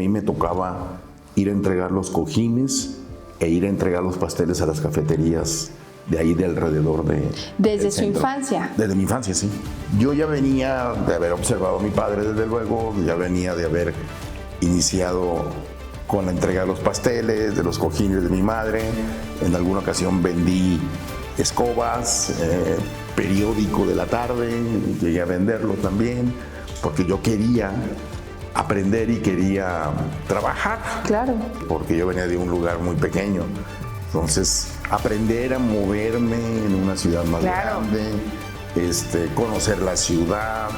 y a mí me tocaba ir a entregar los cojines e ir a entregar los pasteles a las cafeterías de ahí de alrededor de... ¿Desde su infancia? Desde mi infancia, sí. Yo ya venía de haber observado a mi padre, desde luego, ya venía de haber iniciado con la entrega de los pasteles, de los cojines de mi madre. En alguna ocasión vendí escobas, periódico de la tarde, llegué a venderlo también, porque yo quería aprender y quería trabajar. Claro. Porque yo venía de un lugar muy pequeño. Entonces, aprender a moverme en una ciudad más grande, conocer la ciudad,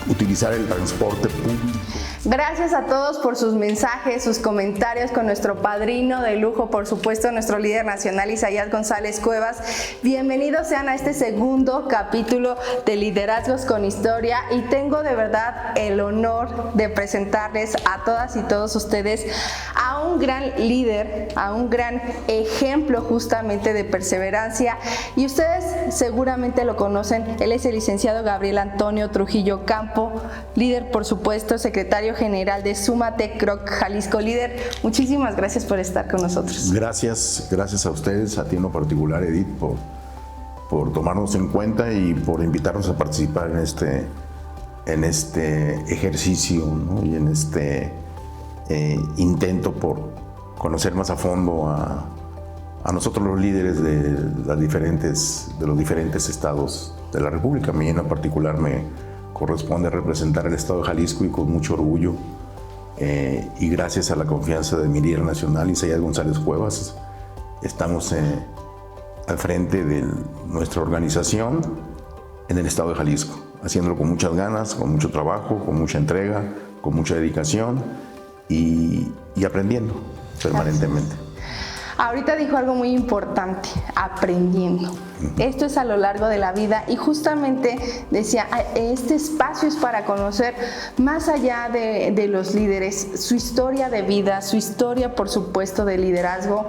utilizar el transporte público. Gracias a todos por sus mensajes, sus comentarios con nuestro padrino de lujo, por supuesto, nuestro líder nacional Isaías González Cuevas. Bienvenidos sean a este segundo capítulo de Liderazgos con Historia y tengo de verdad el honor de presentarles a todas y todos ustedes a un gran líder, a un gran ejemplo justamente de perseverancia y ustedes seguramente lo conocen. Él es el licenciado Gabriel Antonio Trujillo Campo, líder por supuesto, secretario general de Sumatec Croc Jalisco. Líder, muchísimas gracias por estar con nosotros. Gracias a ustedes, a ti en lo particular, Edith, por tomarnos en cuenta y por invitarnos a participar en este ejercicio, ¿no? Y en este intento por conocer más a fondo a nosotros los líderes de los diferentes estados de la República. A mí en lo particular me corresponde representar el estado de Jalisco y con mucho orgullo y gracias a la confianza de mi líder nacional Isaías González Cuevas estamos al frente de nuestra organización en el estado de Jalisco, haciéndolo con muchas ganas, con mucho trabajo, con mucha entrega, con mucha dedicación y aprendiendo permanentemente. Ahorita dijo algo muy importante, aprendiendo. Esto es a lo largo de la vida y justamente decía, este espacio es para conocer más allá de los líderes, su historia de vida, su historia por supuesto de liderazgo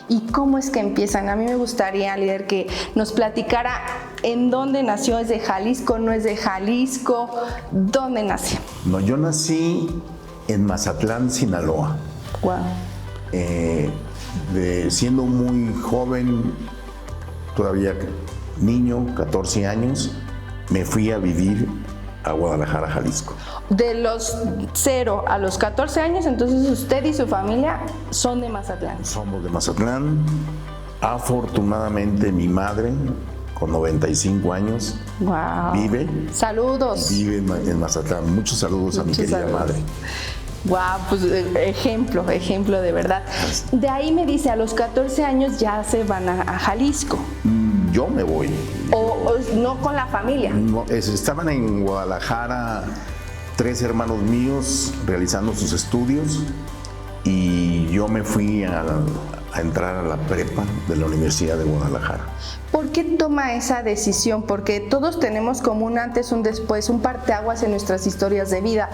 y cómo es que empiezan. A mí me gustaría, líder, que nos platicara en dónde nació. ¿Es de Jalisco? ¿No es de Jalisco? ¿Dónde nació? No, yo nací en Mazatlán, Sinaloa. Wow. Siendo muy joven, todavía niño, 14 años, me fui a vivir a Guadalajara, Jalisco. De los 0 a los 14 años, entonces usted y su familia son de Mazatlán. Somos de Mazatlán. Afortunadamente mi madre, con 95 años, wow, vive. Saludos. Vive en Mazatlán. Muchos saludos a mi querida madre. Wow, pues ejemplo de verdad. De ahí me dice, a los 14 años ya se van a Jalisco. Yo me voy. O no con la familia. No, estaban en Guadalajara 3 hermanos míos realizando sus estudios y yo me fui a entrar a la prepa de la Universidad de Guadalajara. ¿Por qué toma esa decisión? Porque todos tenemos como un antes, un después, un parteaguas en nuestras historias de vida.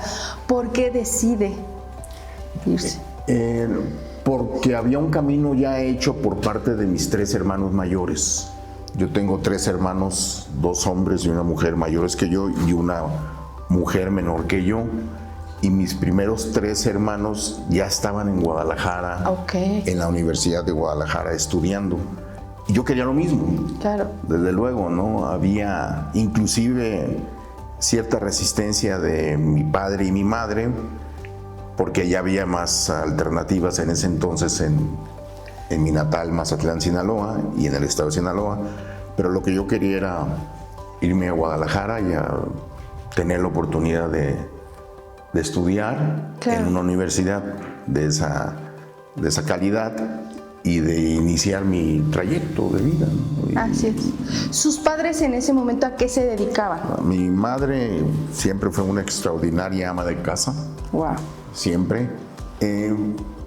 ¿Por qué decide irse? Porque había un camino ya hecho por parte de mis 3 hermanos mayores. Yo tengo 3 hermanos, 2 hombres y una mujer mayores que yo y una mujer menor que yo. Y mis primeros 3 hermanos ya estaban en Guadalajara, en la Universidad de Guadalajara estudiando. Y yo quería lo mismo. Claro. Desde luego, ¿no? Había inclusive cierta resistencia de mi padre y mi madre, porque ya había más alternativas en ese entonces en mi natal Mazatlán, Sinaloa, y en el estado de Sinaloa. Pero lo que yo quería era irme a Guadalajara y a tener la oportunidad de estudiar en una universidad de esa calidad y de iniciar mi trayecto de vida, ¿no? Así es. ¿Sus padres en ese momento a qué se dedicaban? Mi madre siempre fue una extraordinaria ama de casa. Wow. Siempre.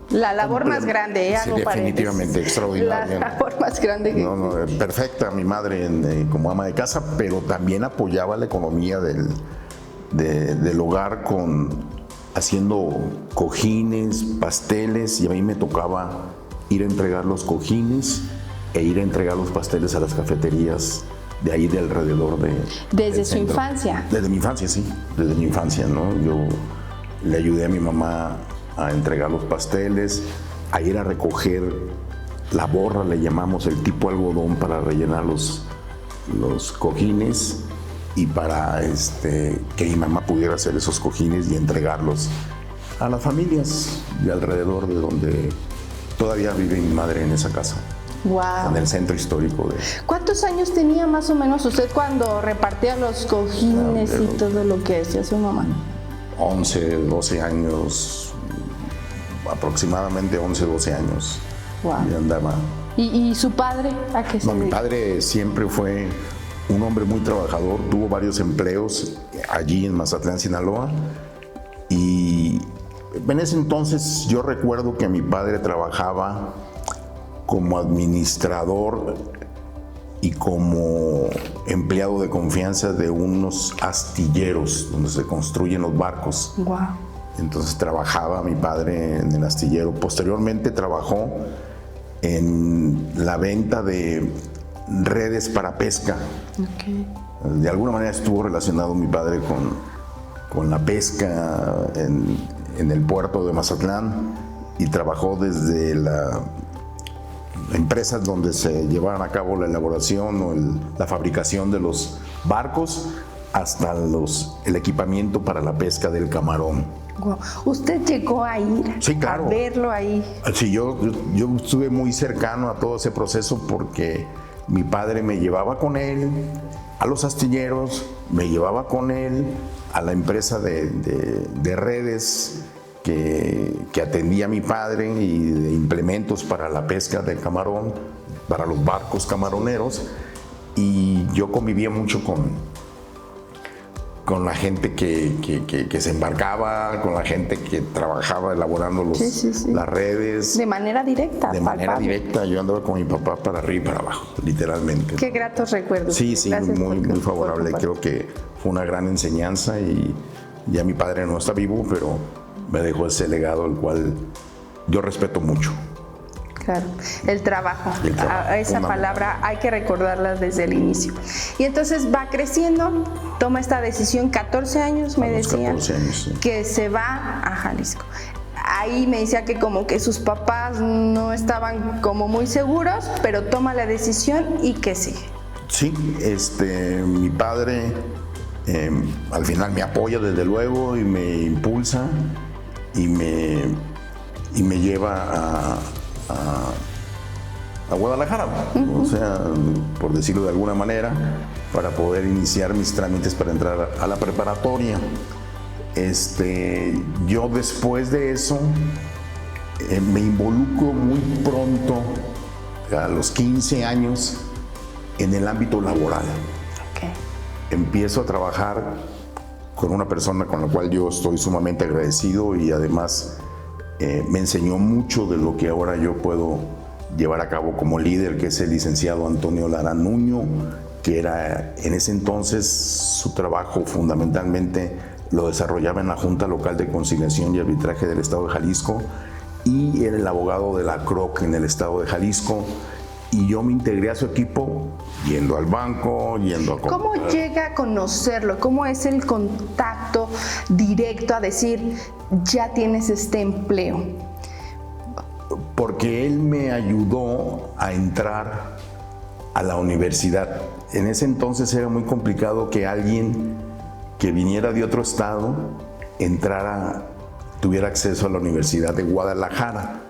La labor más grande, sí, definitivamente extraordinaria. La labor más grande. Perfecta mi madre como ama de casa, pero también apoyaba la economía del hogar haciendo cojines, pasteles, y a mí me tocaba ir a entregar los cojines e ir a entregar los pasteles a las cafeterías de ahí de alrededor ¿Desde su infancia? Desde mi infancia, sí, desde mi infancia, ¿no? Yo le ayudé a mi mamá a entregar los pasteles, a ir a recoger la borra, le llamamos, el tipo algodón para rellenar los cojines y para que mi mamá pudiera hacer esos cojines y entregarlos a las familias de alrededor de donde todavía vive mi madre, en esa casa. Wow. En el centro histórico de... ¿Cuántos años tenía más o menos usted cuando repartía los cojines y todo lo que hacía su mamá? 11, 12 años, aproximadamente 11, 12 años. Wow. Y andaba. ¿Y su padre a qué se dedica? Mi padre siempre fue un hombre muy trabajador, tuvo varios empleos allí en Mazatlán, Sinaloa, y en ese entonces yo recuerdo que mi padre trabajaba como administrador y como empleado de confianza de unos astilleros donde se construyen los barcos. Wow. Entonces trabajaba mi padre en el astillero. Posteriormente trabajó en la venta de redes para pesca. Okay. De alguna manera estuvo relacionado mi padre con la pesca en el puerto de Mazatlán, y trabajó desde las empresas donde se llevaban a cabo la elaboración o la fabricación de los barcos hasta el equipamiento para la pesca del camarón. Wow. ¿Usted llegó a ir Sí, claro. a verlo ahí? Sí, yo estuve muy cercano a todo ese proceso porque mi padre me llevaba con él a los astilleros, me llevaba con él a la empresa de redes que atendía mi padre y de implementos para la pesca del camarón, para los barcos camaroneros, y yo convivía mucho con la gente que se embarcaba, con la gente que trabajaba elaborando las redes. De manera directa. De manera directa, yo andaba con mi papá para arriba y para abajo, literalmente. Qué gratos recuerdos. Sí, muy favorable. Creo que fue una gran enseñanza, y ya mi padre no está vivo, pero me dejó ese legado, el cual yo respeto mucho. Claro, el trabajo. Esa palabra hay que recordarla desde el inicio. Y entonces va creciendo, toma esta decisión, 14 años me decía, 14 años, sí. Que se va a Jalisco. Ahí me decía que como que sus papás no estaban como muy seguros, pero toma la decisión y que sigue. Sí, mi padre al final me apoya desde luego y me impulsa y me lleva a Guadalajara, o sea, por decirlo de alguna manera, para poder iniciar mis trámites para entrar a la preparatoria. Yo después de eso me involucro muy pronto, a los 15 años, en el ámbito laboral. Okay. Empiezo a trabajar con una persona con la cual yo estoy sumamente agradecido, y además me enseñó mucho de lo que ahora yo puedo llevar a cabo como líder, que es el licenciado Antonio Lara Nuño, que era en ese entonces su trabajo fundamentalmente lo desarrollaba en la Junta Local de Conciliación y Arbitraje del Estado de Jalisco, y era el abogado de la CROC en el Estado de Jalisco, y yo me integré a su equipo yendo al banco, yendo a comprar. ¿Cómo llega a conocerlo? ¿Cómo es el contacto directo a decir, ya tienes este empleo? Porque él me ayudó a entrar a la universidad. En ese entonces era muy complicado que alguien que viniera de otro estado tuviera acceso a la Universidad de Guadalajara,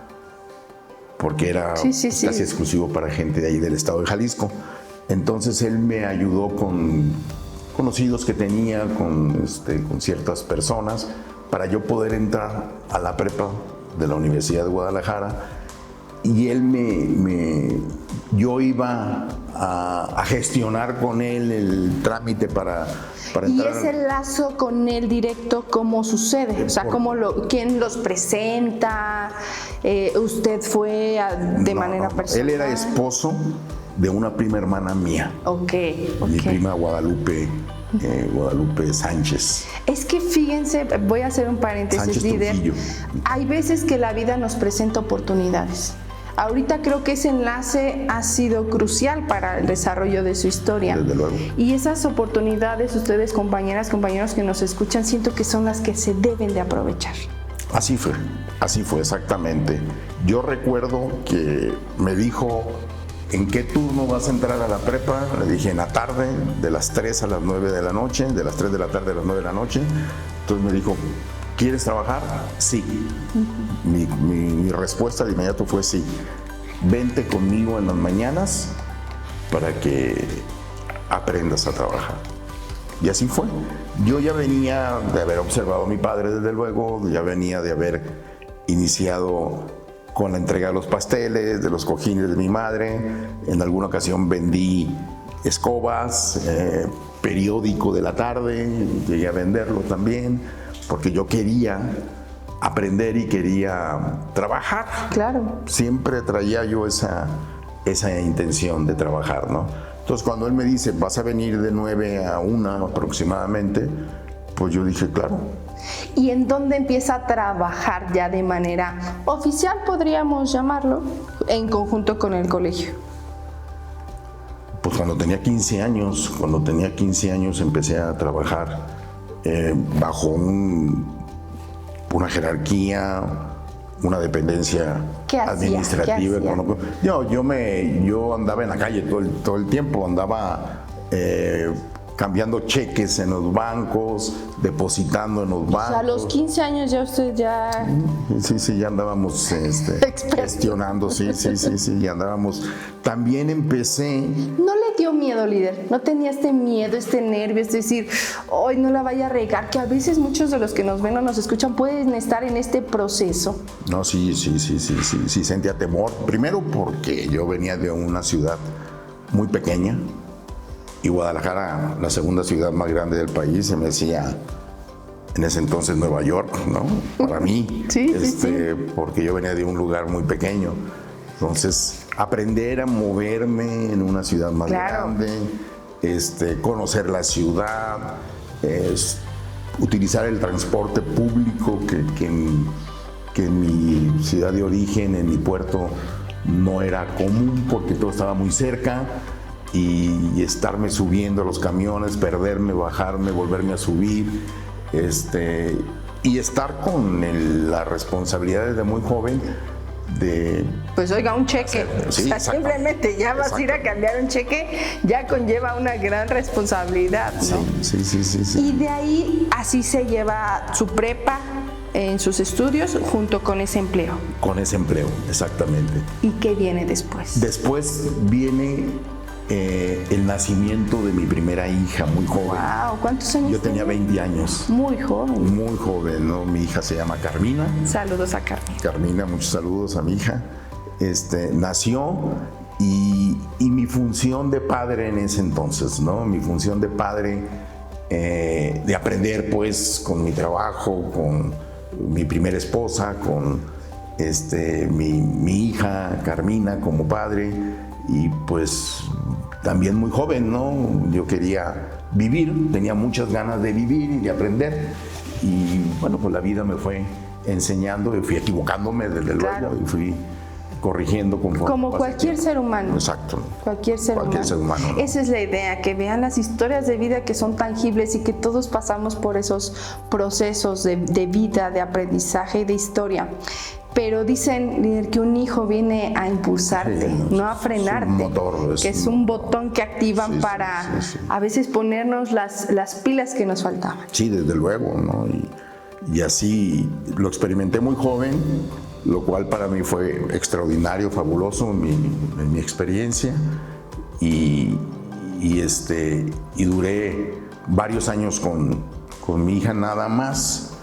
porque era casi exclusivo para gente de ahí del estado de Jalisco. Entonces él me ayudó con conocidos que tenía, con ciertas personas, para yo poder entrar a la prepa de la Universidad de Guadalajara, y él yo iba a gestionar con él el trámite para entrar. ¿Y ese lazo con él directo cómo sucede? O sea, ¿quién los presenta? ¿Usted fue de manera personal? Él era esposo de una prima hermana mía. Okay. Mi prima Guadalupe Sánchez. Es que fíjense, voy a hacer un paréntesis, líder. Hay veces que la vida nos presenta oportunidades. Ahorita creo que ese enlace ha sido crucial para el desarrollo de su historia. Desde luego. Y esas oportunidades, ustedes, compañeras, compañeros que nos escuchan, siento que son las que se deben de aprovechar. Así fue exactamente. Yo recuerdo que me dijo, ¿en qué turno vas a entrar a la prepa? Le dije, en la tarde, de las 3 a las 9 de la noche, de las 3 de la tarde a las 9 de la noche. Entonces me dijo, ¿quieres trabajar? Sí. Mi respuesta de inmediato fue sí. Vente conmigo en las mañanas para que aprendas a trabajar. Y así fue. Yo ya venía de haber observado a mi padre, desde luego, ya venía de haber iniciado con la entrega de los pasteles, de los cojines de mi madre. En alguna ocasión vendí escobas, periódico de la tarde, llegué a venderlo también, porque yo quería aprender y quería trabajar. Claro. Siempre traía yo esa intención de trabajar, ¿no? Entonces, cuando él me dice, vas a venir de 9 a 1 aproximadamente, pues yo dije, claro. ¿Y en dónde empieza a trabajar ya de manera oficial, podríamos llamarlo, en conjunto con el colegio? Pues cuando tenía 15 años, empecé a trabajar bajo una jerarquía, una dependencia administrativa. Yo andaba en la calle todo el tiempo, andaba cambiando cheques en los bancos, depositando en los bancos. O sea, a los 15 años ya usted ya... Sí, ya andábamos gestionando, sí, ya andábamos. También empecé... ¿No le dio miedo, líder? ¿No tenía este miedo, este nervio, es decir, hoy no la vaya a regar? Que a veces muchos de los que nos ven o nos escuchan pueden estar en este proceso. No, sí, sentía temor. Primero porque yo venía de una ciudad muy pequeña, y Guadalajara, la segunda ciudad más grande del país, se me decía en ese entonces Nueva York, ¿no? Para mí, sí. Porque yo venía de un lugar muy pequeño. Entonces, aprender a moverme en una ciudad más grande, conocer la ciudad, utilizar el transporte público que en mi ciudad de origen, en mi puerto, no era común porque todo estaba muy cerca. Y estarme subiendo a los camiones, perderme, bajarme, volverme a subir, y estar con la responsabilidad desde muy joven de... Pues oiga, un cheque, simplemente ya vas a ir a cambiar un cheque, ya conlleva una gran responsabilidad, ¿no? Sí. Y de ahí así se lleva su prepa en sus estudios junto con ese empleo. Con ese empleo, exactamente. ¿Y qué viene después? Después viene... el nacimiento de mi primera hija, muy joven. Wow, ¿cuántos años? Yo tenía 20 años. Muy joven. Muy joven, ¿no? Mi hija se llama Carmina. Saludos a Carmina. Carmina, muchos saludos a mi hija. Nació y mi función de padre en ese entonces, ¿no? Mi función de padre, de aprender pues con mi trabajo, con mi primera esposa, con mi hija Carmina como padre. Y pues también muy joven, ¿no? Yo quería vivir, tenía muchas ganas de vivir y de aprender. Y bueno, pues la vida me fue enseñando y fui equivocándome desde luego y fui corrigiendo conforme. Como cualquier ser humano. Exacto. Cualquier ser humano. ¿No? Esa es la idea, que vean las historias de vida que son tangibles y que todos pasamos por esos procesos de vida, de aprendizaje y de historia. Pero dicen, líder, que un hijo viene a impulsarte, no a frenarte, es un motor, que es un botón que activan para a veces ponernos las pilas que nos faltaban. Sí, desde luego, ¿no? Y así lo experimenté muy joven, lo cual para mí fue extraordinario, fabuloso en mi experiencia. Y duré varios años con mi hija nada más.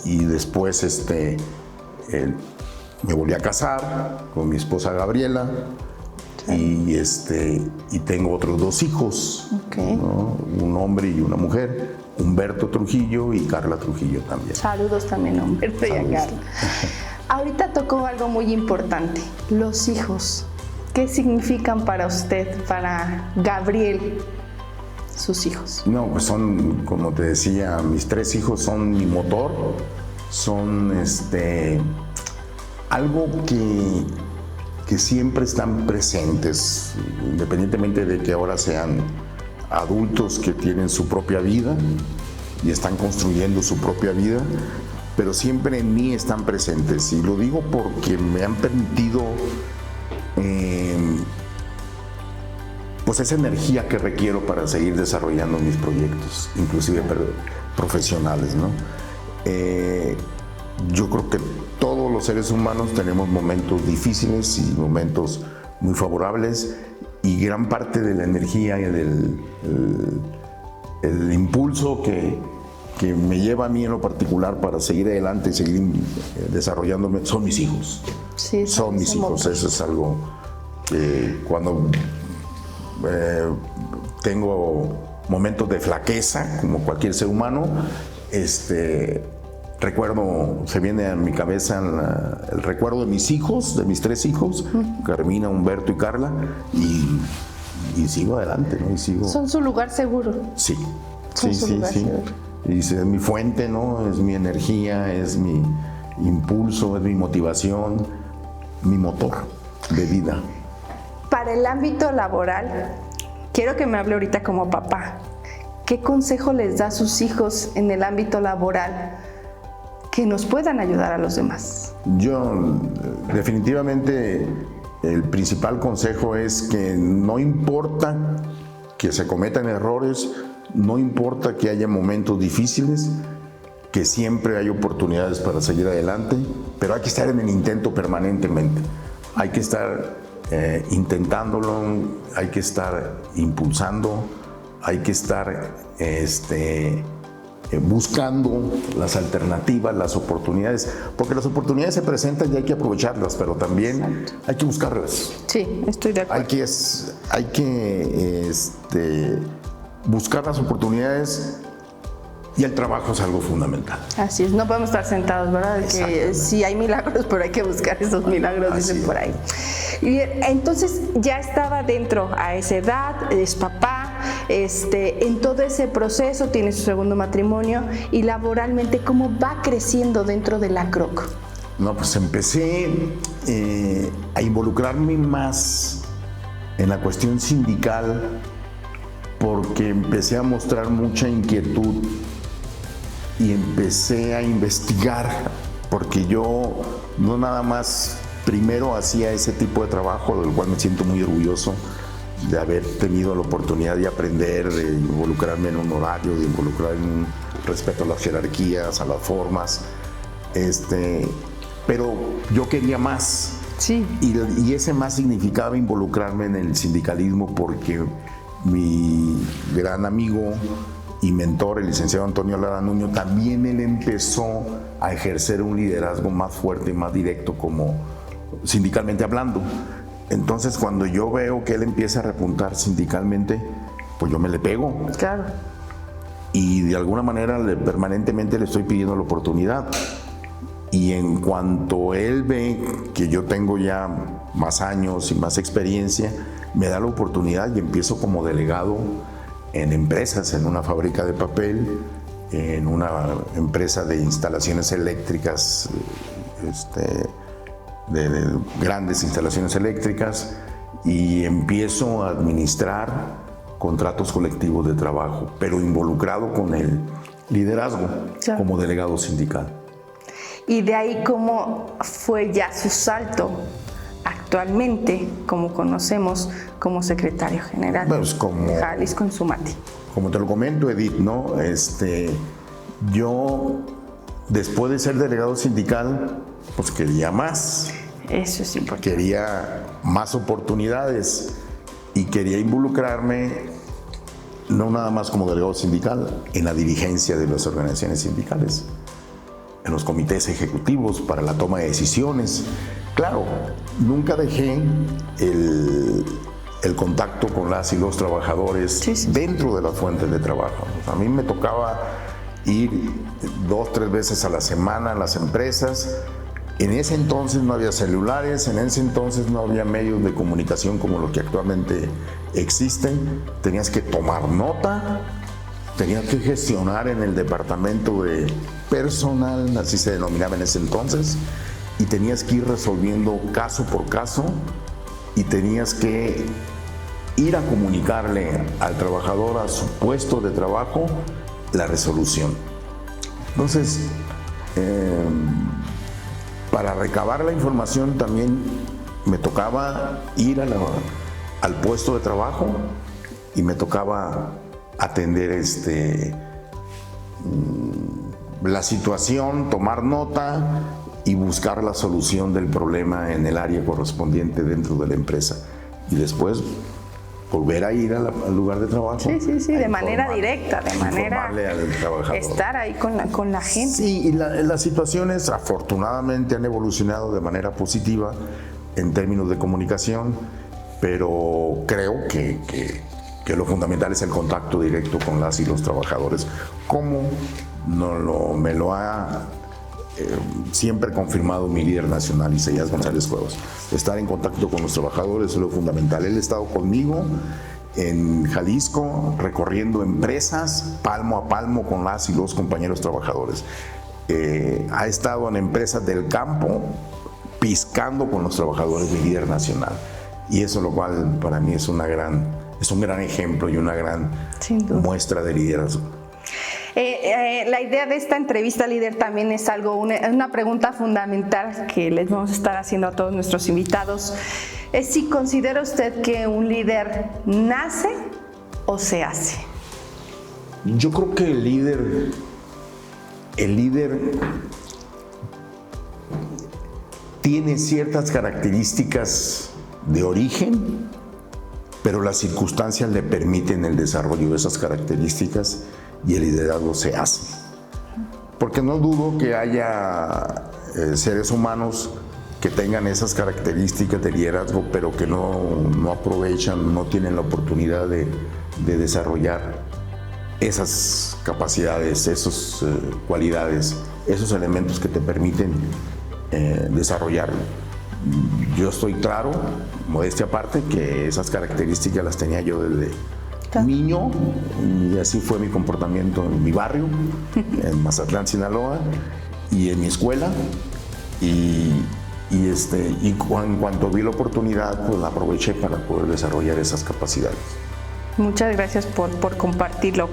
Y después me volví a casar con mi esposa Gabriela y tengo otros 2 hijos, ¿no? Un hombre y una mujer, Humberto Trujillo y Carla Trujillo también. Saludos también a Humberto y a Carla. Ahorita tocó algo muy importante, los hijos. ¿Qué significan para usted, para Gabriel, sus hijos? No, pues son, como te decía, mis 3 hijos son mi motor, son algo que siempre están presentes, independientemente de que ahora sean adultos que tienen su propia vida y están construyendo su propia vida, pero siempre en mí están presentes. Y lo digo porque me han permitido pues esa energía que requiero para seguir desarrollando mis proyectos, inclusive profesionales, ¿no? Yo creo que todos los seres humanos tenemos momentos difíciles y momentos muy favorables, y gran parte de la energía y el impulso que me lleva a mí en lo particular para seguir adelante y seguir desarrollándome son mis hijos. Sí, son mis hijos. Eso es algo que cuando tengo momentos de flaqueza, como cualquier ser humano, recuerdo, se viene a mi cabeza el recuerdo de mis hijos, de mis 3 hijos, Carmina, Humberto y Carla, y sigo adelante, ¿no? Y sigo. Son su lugar seguro. Sí, Son su lugar seguro. Y es mi fuente, ¿no? Es mi energía, es mi impulso, es mi motivación, mi motor de vida. Para el ámbito laboral, quiero que me hable ahorita como papá. ¿Qué consejo les da a sus hijos en el ámbito laboral que nos puedan ayudar a los demás? Yo, definitivamente, el principal consejo es que no importa que se cometan errores, no importa que haya momentos difíciles, que siempre hay oportunidades para seguir adelante, pero hay que estar en el intento permanentemente. Hay que estar intentándolo, hay que estar impulsando, hay que estar buscando las alternativas, las oportunidades, porque las oportunidades se presentan y hay que aprovecharlas, pero también hay que buscarlas. Sí, estoy de acuerdo. Hay que buscar las oportunidades, y el trabajo es algo fundamental. Así es, no podemos estar sentados, ¿verdad? Que sí hay milagros, pero hay que buscar esos milagros, dicen por ahí. Y entonces ya estaba dentro a esa edad, es papá, en todo ese proceso tiene su segundo matrimonio, y laboralmente, ¿cómo va creciendo dentro de la CROC? No, pues empecé a involucrarme más en la cuestión sindical, porque empecé a mostrar mucha inquietud y empecé a investigar, porque yo no nada más primero hacía ese tipo de trabajo, del cual me siento muy orgulloso de haber tenido la oportunidad de aprender, de involucrarme en un horario, de involucrarme en un respeto a las jerarquías, a las formas, pero yo quería más. Sí. Y ese más significaba involucrarme en el sindicalismo, porque mi gran amigo y mentor, el licenciado Antonio Lara Nuño, también él empezó a ejercer un liderazgo más fuerte y más directo, como sindicalmente hablando. Entonces, cuando yo veo que él empieza a repuntar sindicalmente, pues yo me le pego. Claro. Y de alguna manera permanentemente le estoy pidiendo la oportunidad. Y en cuanto él ve que yo tengo ya más años y más experiencia, me da la oportunidad y empiezo como delegado en empresas, en una fábrica de papel, en una empresa de instalaciones eléctricas, de grandes instalaciones eléctricas, y empiezo a administrar contratos colectivos de trabajo, pero involucrado con el liderazgo, claro, como delegado sindical. Y de ahí, ¿cómo fue ya su salto actualmente, como conocemos, como secretario general de Jalisco Insumati? Como te lo comento, Edith, ¿no? Yo, después de ser delegado sindical, pues quería más. Eso es importante. Quería más oportunidades y quería involucrarme, no nada más como delegado sindical, en la dirigencia de las organizaciones sindicales, en los comités ejecutivos para la toma de decisiones. Claro, nunca dejé el contacto con las y los trabajadores dentro de las fuentes de trabajo. A mí me tocaba ir 2-3 veces a la semana a las empresas. En ese entonces no había celulares, en ese entonces no había medios de comunicación como los que actualmente existen. Tenías que tomar nota, tenías que gestionar en el departamento de personal, así se denominaba en ese entonces, y tenías que ir resolviendo caso por caso y tenías que ir a comunicarle al trabajador a su puesto de trabajo la resolución. Entonces, para recabar la información también me tocaba ir al puesto de trabajo y me tocaba atender la situación, tomar nota y buscar la solución del problema en el área correspondiente dentro de la empresa. Y después volver a ir al lugar de trabajo. Sí, de manera directa, de manera al trabajador. Estar ahí con la gente. Sí, y las situaciones afortunadamente han evolucionado de manera positiva en términos de comunicación, pero creo que lo fundamental es el contacto directo con las y los trabajadores, como me lo ha siempre confirmado mi líder nacional, Isaías González Cuevas. Estar en contacto con los trabajadores es lo fundamental. Él ha estado conmigo en Jalisco, recorriendo empresas palmo a palmo con las y los compañeros trabajadores. Ha estado en empresas del campo, piscando con los trabajadores, mi líder nacional. Y eso, lo cual para mí es un gran ejemplo y una gran muestra de liderazgo. La idea de esta entrevista, líder, también es una pregunta fundamental que les vamos a estar haciendo a todos nuestros invitados. Es si considera usted que un líder nace o se hace. Yo creo que el líder tiene ciertas características de origen, pero las circunstancias le permiten el desarrollo de esas características y el liderazgo se hace. Porque no dudo que haya seres humanos que tengan esas características de liderazgo, pero que no aprovechan, no tienen la oportunidad de desarrollar esas capacidades, esas cualidades, esos elementos que te permiten desarrollarlo. Yo estoy claro, modestia aparte, que esas características las tenía yo desde niño, y así fue mi comportamiento en mi barrio, en Mazatlán, Sinaloa, y en mi escuela, y en cuanto vi la oportunidad, pues la aproveché para poder desarrollar esas capacidades. Muchas gracias por compartirlo.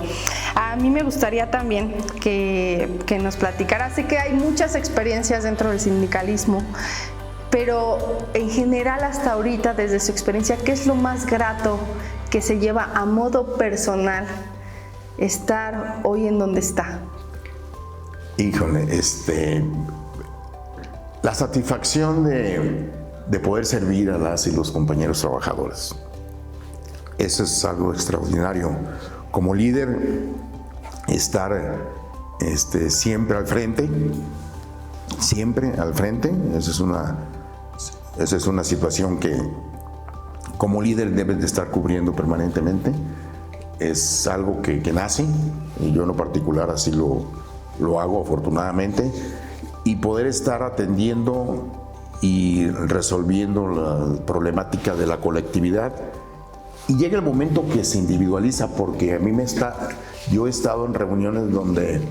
A mí me gustaría también que nos platicara. Sé que hay muchas experiencias dentro del sindicalismo, pero en general hasta ahorita, desde su experiencia, ¿qué es lo más grato que se lleva a modo personal estar hoy en donde está? Híjole, la satisfacción de poder servir a las y los compañeros trabajadores. Eso es algo extraordinario. Como líder, estar siempre al frente, esa es una situación que como líder debes de estar cubriendo permanentemente. Es algo que nace, y yo en lo particular así lo hago afortunadamente, y poder estar atendiendo y resolviendo la problemática de la colectividad. Y llega el momento que se individualiza, porque yo he estado en reuniones donde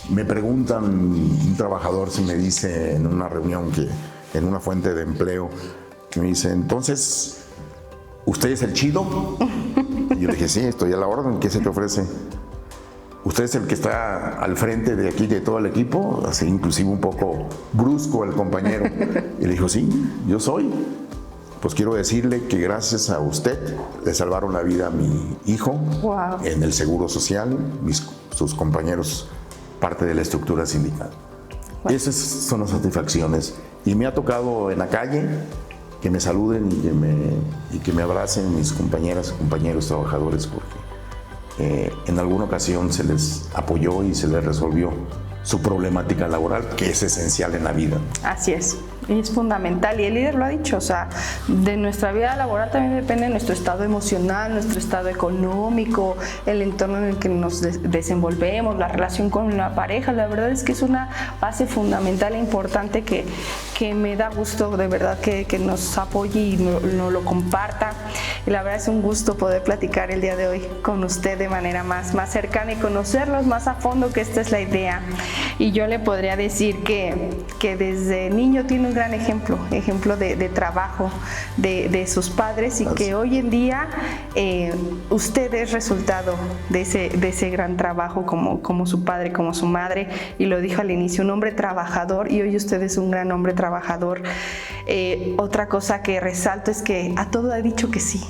me preguntan, un trabajador se me dice en una reunión en una fuente de empleo, me dice, entonces, ¿usted es el chido? Y yo le dije, sí, estoy a la orden, ¿qué se te ofrece? ¿Usted es el que está al frente de aquí, de todo el equipo? Así, inclusive un poco brusco el compañero. Y le dijo, sí, yo soy. Pues quiero decirle que gracias a usted le salvaron la vida a mi hijo. Wow. En el Seguro Social, sus compañeros, parte de la estructura sindical. Wow. Esas son las satisfacciones. Y me ha tocado en la calle que me saluden y que me abracen mis compañeras y compañeros trabajadores, porque en alguna ocasión se les apoyó y se les resolvió su problemática laboral, que es esencial en la vida. Así es. Y es fundamental, y el líder lo ha dicho, o sea, de nuestra vida laboral también depende nuestro estado emocional, nuestro estado económico, el entorno en el que nos desenvolvemos, la relación con la pareja. La verdad es que es una base fundamental e importante que me da gusto de verdad que nos apoye y nos lo comparta. Y la verdad es un gusto poder platicar el día de hoy con usted de manera más cercana y conocerlos más a fondo, que esta es la idea. Y yo le podría decir que desde niño tiene un gran ejemplo de trabajo de sus padres, y que hoy en día usted es resultado de ese gran trabajo como su padre, como su madre, y lo dijo al inicio, un hombre trabajador, y hoy usted es un gran hombre trabajador. Otra cosa que resalto es que a todo ha dicho que sí,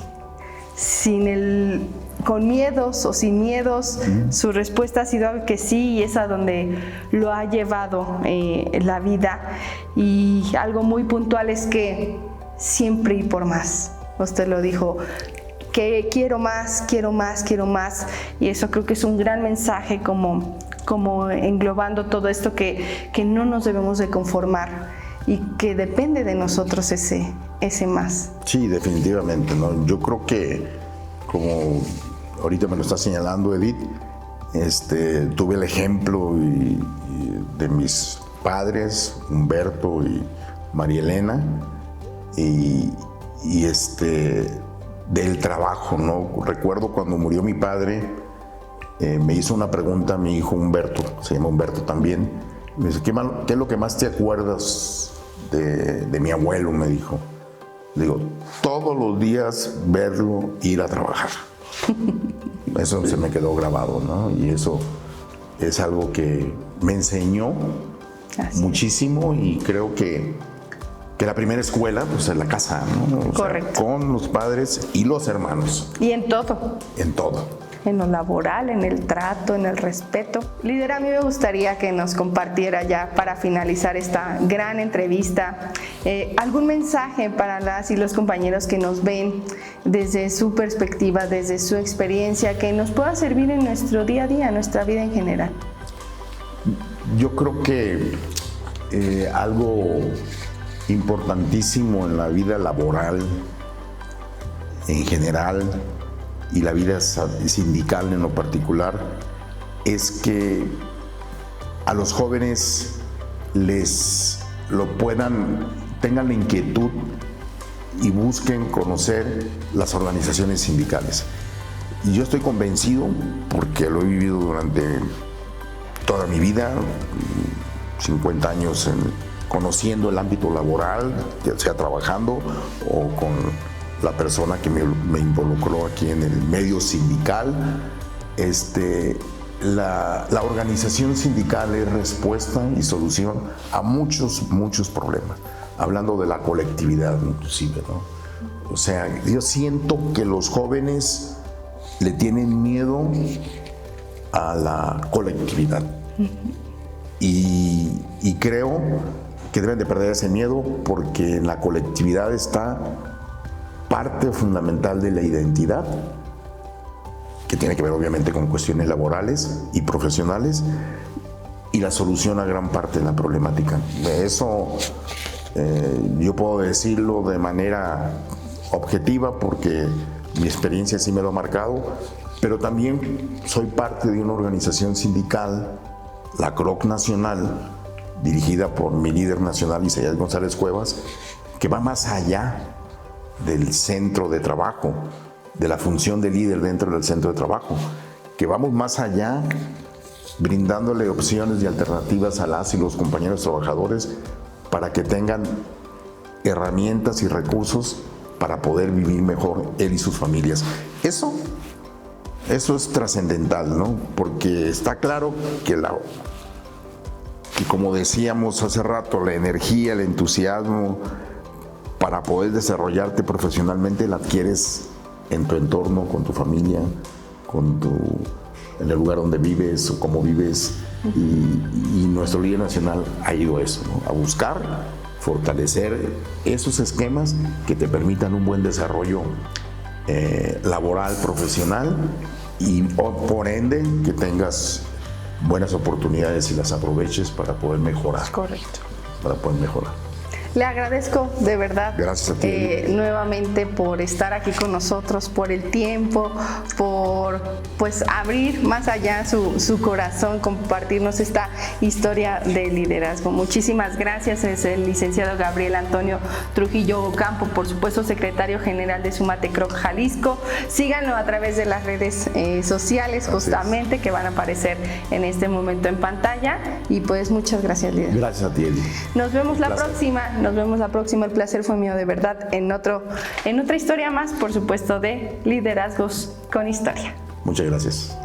con miedos o sin miedos. Su respuesta ha sido que sí, y es a donde lo ha llevado la vida. Y algo muy puntual es que siempre y por más. Usted lo dijo, que quiero más, quiero más, quiero más, y eso creo que es un gran mensaje como englobando todo esto, que no nos debemos de conformar y que depende de nosotros ese más. Sí, definitivamente, ¿no? Yo creo que, como ahorita me lo está señalando Edith, tuve el ejemplo de mis padres, Humberto y María Elena, y del trabajo, ¿no? Recuerdo cuando murió mi padre, me hizo una pregunta a mi hijo Humberto, se llama Humberto también, me dice, ¿qué es lo que más te acuerdas de mi abuelo? Me dijo. Digo, todos los días verlo ir a trabajar. Eso se me quedó grabado, ¿no? Y eso es algo que me enseñó muchísimo, y creo que la primera escuela, pues, es la casa, ¿no? O Correcto. sea, con los padres y los hermanos. Y en todo. En todo. En lo laboral, en el trato, en el respeto. Líder, a mí me gustaría que nos compartiera, ya para finalizar esta gran entrevista, algún mensaje para las y los compañeros que nos ven desde su perspectiva, desde su experiencia, que nos pueda servir en nuestro día a día, nuestra vida en general. Yo creo que algo importantísimo en la vida laboral en general y la vida sindical en lo particular es que a los jóvenes tengan la inquietud y busquen conocer las organizaciones sindicales. Y yo estoy convencido, porque lo he vivido durante toda mi vida, 50 años conociendo el ámbito laboral, ya sea trabajando o con la persona que me involucró aquí en el medio sindical. La organización sindical es respuesta y solución a muchos problemas, hablando de la colectividad inclusive, ¿no? O sea, yo siento que los jóvenes le tienen miedo a la colectividad, y creo que deben de perder ese miedo, porque en la colectividad está parte fundamental de la identidad, que tiene que ver obviamente con cuestiones laborales y profesionales, y la solución a gran parte de la problemática. De eso yo puedo decirlo de manera objetiva, porque mi experiencia sí me lo ha marcado, pero también soy parte de una organización sindical, la CROC Nacional, dirigida por mi líder nacional, Isaías González Cuevas, que va más allá del centro de trabajo, de la función de líder dentro del centro de trabajo, que vamos más allá, brindándole opciones y alternativas a las y los compañeros trabajadores para que tengan herramientas y recursos para poder vivir mejor él y sus familias. Eso es trascendental, ¿no? Porque está claro que como decíamos hace rato, la energía, el entusiasmo para poder desarrollarte profesionalmente la adquieres en tu entorno, con tu familia, en el lugar donde vives o cómo vives. Y nuestro líder nacional ha ido a eso, ¿no? A buscar fortalecer esos esquemas que te permitan un buen desarrollo laboral, profesional, y por ende que tengas buenas oportunidades y las aproveches para poder mejorar. Correcto. Para poder mejorar. Le agradezco de verdad. Gracias a ti. Nuevamente por estar aquí con nosotros, por el tiempo, por abrir más allá su corazón, compartirnos esta historia de liderazgo. Muchísimas gracias. Es el licenciado Gabriel Antonio Trujillo Ocampo, por supuesto secretario general de Sumate CROC Jalisco. Síganlo a través de las redes sociales, justamente, que van a aparecer en este momento en pantalla. Y muchas gracias, líder. Gracias a ti, Eli. Nos vemos la próxima. Nos vemos la próxima. El placer fue mío, de verdad, en otra historia más, por supuesto, de Liderazgos con Historia. Muchas gracias.